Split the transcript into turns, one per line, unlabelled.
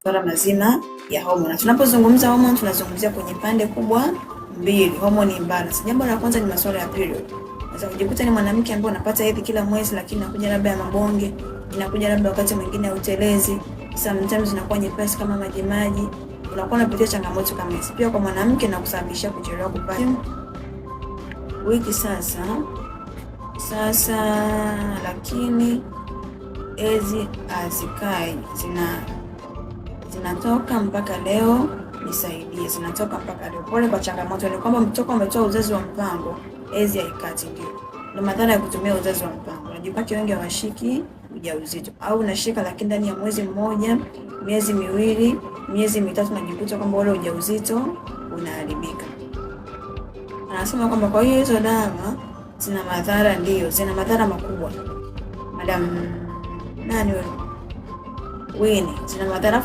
masuala mazima ya homoni. Tunapozungumza homoni tunazungumzia kwenye pande kubwa mbili, hormone imbalance. Jambo la kwanza ni masuala ya period. Unaweza kujikuta ni mwanamke ambaye anapata hedhi kila mwezi, lakini inakuja labda ya mabonge, inakuja labda wakati mwingine ya utelezi, sometimes inakuwa nyepesi kama majimaji. Unakuwa unapitia changamoto kama hizi. Pia kwa mwanamke na kusababisha kuchelewa kupata wiki sasa, lakini hedhi hazikai, zinatoka mpaka leo. Nisaidie, zinatoka mpaka leo. Pole kwa changamoto. Ni kwamba mtoko umetoa uzazi wa mpango, hedhi haikati. Ndio madhara ya kutumia uzazi wa mpango. Unajipata wengi hawashiki ujauzito, au unashika lakini ndani ya mwezi mmoja, miezi miwili, miezi mitatu unajikuta kwamba ule ujauzito unaharibika. Anasema kwamba kwa hiyo hizo dawa zina madhara. Ndio, zina madhara makubwa. Madam nani wewe? Winnie, zina madhara.